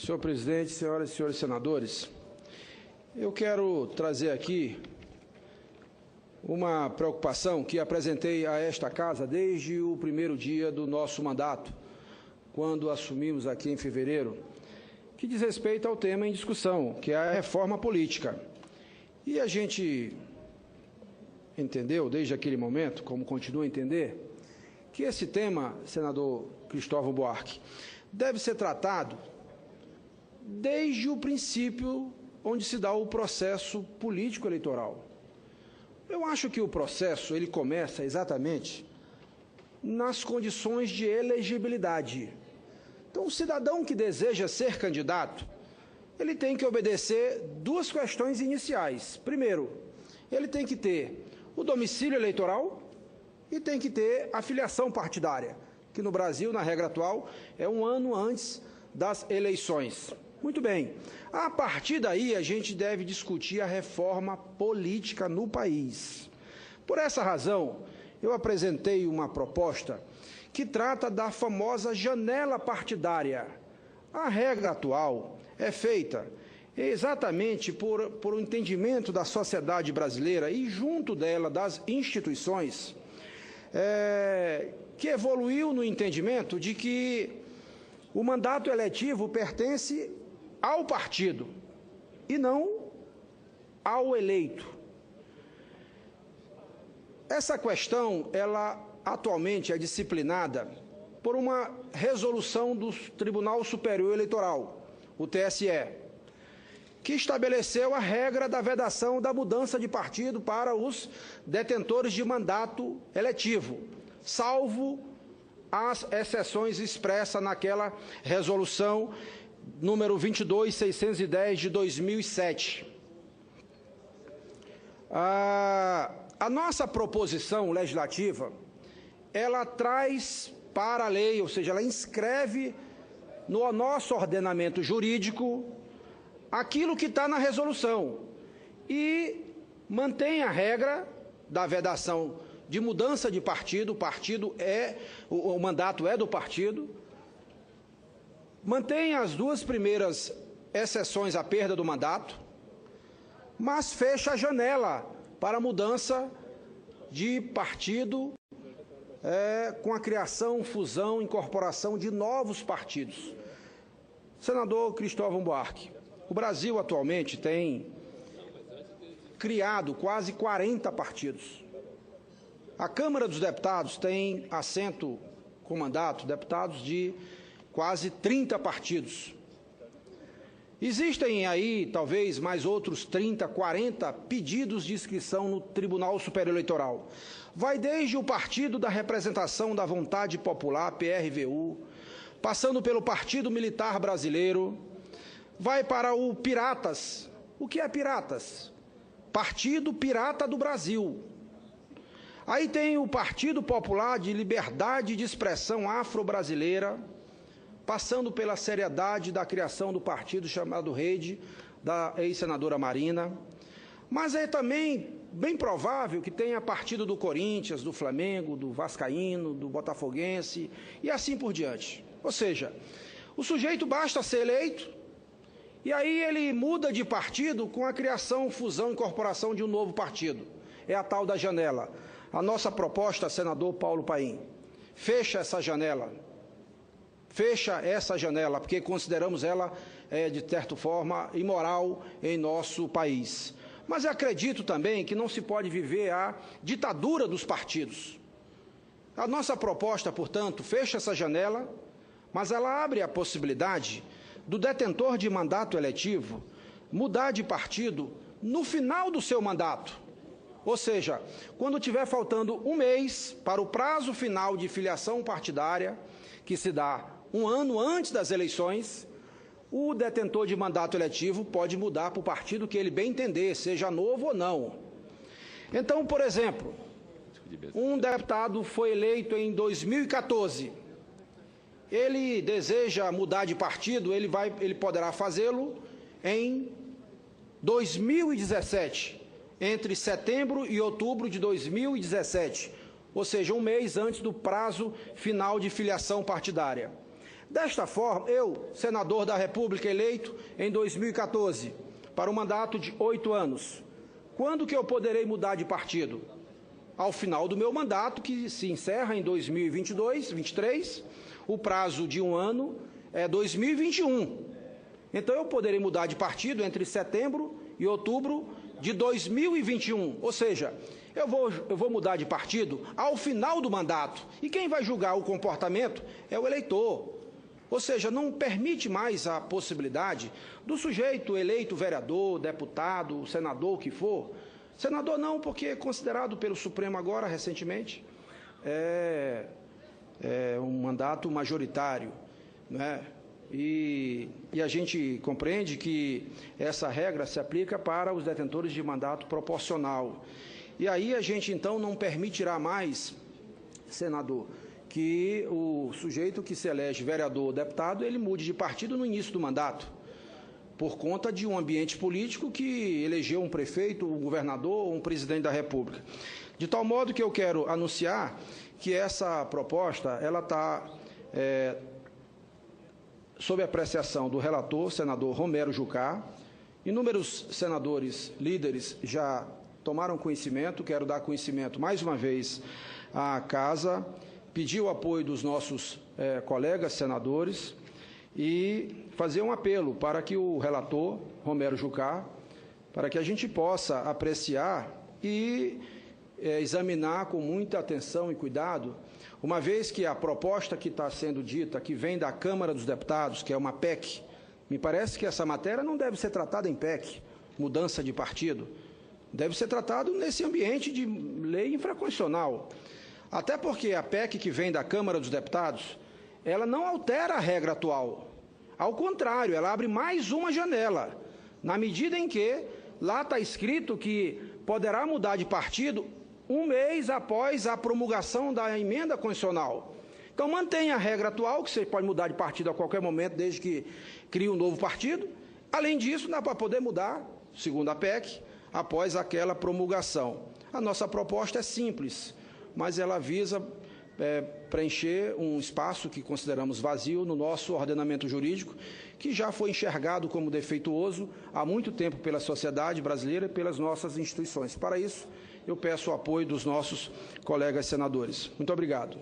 Senhor presidente, senhoras e senhores senadores, eu quero trazer aqui uma preocupação que apresentei a esta Casa desde o primeiro dia do nosso mandato, quando assumimos aqui em fevereiro, que diz respeito ao tema em discussão, que é a reforma política. E a gente entendeu, desde aquele momento, como continua a entender, que esse tema, senador Cristóvão Buarque, deve ser tratado desde o princípio onde se dá o processo político eleitoral. Eu acho que o processo ele começa exatamente nas condições de elegibilidade. Então, o cidadão que deseja ser candidato, ele tem que obedecer duas questões iniciais. Primeiro, ele tem que ter o domicílio eleitoral e tem que ter a filiação partidária, que no Brasil, na regra atual, é um ano antes das eleições. Muito bem. A partir daí, a gente deve discutir a reforma política no país. Por essa razão, eu apresentei uma proposta que trata da famosa janela partidária. A regra atual é feita exatamente por um entendimento da sociedade brasileira e, junto dela, das instituições, que evoluiu no entendimento de que o mandato eletivo pertence ao partido e não ao eleito. Essa questão, ela atualmente é disciplinada por uma resolução do Tribunal Superior Eleitoral, o TSE, que estabeleceu a regra da vedação da mudança de partido para os detentores de mandato eletivo, salvo as exceções expressas naquela resolução número 22.610 de 2007. A nossa proposição legislativa, ela traz para a lei, ou seja, ela inscreve no nosso ordenamento jurídico aquilo que está na resolução e mantém a regra da vedação de mudança de partido, o mandato é do partido, mantém as duas primeiras exceções à perda do mandato, mas fecha a janela para a mudança de partido com a criação, fusão, incorporação de novos partidos. Senador Cristóvão Buarque, o Brasil atualmente tem criado quase 40 partidos. A Câmara dos Deputados tem assento com mandato, deputados de quase 30 partidos. Existem aí, talvez, mais outros 30, 40 pedidos de inscrição no Tribunal Superior Eleitoral. Vai desde o Partido da Representação da Vontade Popular, PRVU, passando pelo Partido Militar Brasileiro, vai para o Piratas. O que é Piratas? Partido Pirata do Brasil. Aí tem o Partido Popular de Liberdade de Expressão Afro-Brasileira, passando pela seriedade da criação do partido chamado Rede, da ex-senadora Marina. Mas é também bem provável que tenha partido do Corinthians, do Flamengo, do Vascaíno, do Botafoguense e assim por diante. Ou seja, o sujeito basta ser eleito e aí ele muda de partido com a criação, fusão, incorporação de um novo partido. É a tal da janela. A nossa proposta, senador Paulo Paim, fecha essa janela. Fecha essa janela, porque consideramos ela, de certa forma, imoral em nosso país. Mas eu acredito também que não se pode viver a ditadura dos partidos. A nossa proposta, portanto, fecha essa janela, mas ela abre a possibilidade do detentor de mandato eletivo mudar de partido no final do seu mandato. Ou seja, quando tiver faltando um mês para o prazo final de filiação partidária, que se dá um ano antes das eleições, o detentor de mandato eletivo pode mudar para o partido que ele bem entender, seja novo ou não. Então, por exemplo, um deputado foi eleito em 2014, ele deseja mudar de partido, ele poderá fazê-lo em 2017, entre setembro e outubro de 2017, ou seja, um mês antes do prazo final de filiação partidária. Desta forma, eu, senador da República eleito em 2014, para um mandato de 8 anos, quando que eu poderei mudar de partido? Ao final do meu mandato, que se encerra em 2022-23, o prazo de um ano é 2021. Então, eu poderei mudar de partido entre setembro e outubro de 2021. Ou seja, eu vou mudar de partido ao final do mandato. E quem vai julgar o comportamento é o eleitor. Ou seja, não permite mais a possibilidade do sujeito eleito vereador, deputado, senador, o que for. Senador não, porque é considerado pelo Supremo agora, recentemente, é um mandato majoritário, né? E a gente compreende que essa regra se aplica para os detentores de mandato proporcional. E aí a gente, então, não permitirá mais, senador, que o sujeito que se elege vereador ou deputado, ele mude de partido no início do mandato, por conta de um ambiente político que elegeu um prefeito, um governador ou um presidente da República. De tal modo que eu quero anunciar que essa proposta, ela está sob apreciação do relator, senador Romero Jucá. Inúmeros senadores líderes já tomaram conhecimento, quero dar conhecimento mais uma vez à Casa, pedir o apoio dos nossos colegas senadores e fazer um apelo para que o relator, Romero Jucá, para que a gente possa apreciar e examinar com muita atenção e cuidado, uma vez que a proposta que está sendo dita, que vem da Câmara dos Deputados, que é uma PEC, me parece que essa matéria não deve ser tratada em PEC, mudança de partido, deve ser tratado nesse ambiente de lei infraconstitucional. Até porque a PEC que vem da Câmara dos Deputados, ela não altera a regra atual. Ao contrário, ela abre mais uma janela, na medida em que lá está escrito que poderá mudar de partido um mês após a promulgação da emenda constitucional. Então, mantém a regra atual, que você pode mudar de partido a qualquer momento, desde que crie um novo partido. Além disso, dá para poder mudar, segundo a PEC, após aquela promulgação. A nossa proposta é simples, mas ela visa preencher um espaço que consideramos vazio no nosso ordenamento jurídico, que já foi enxergado como defeituoso há muito tempo pela sociedade brasileira e pelas nossas instituições. Para isso, eu peço o apoio dos nossos colegas senadores. Muito obrigado.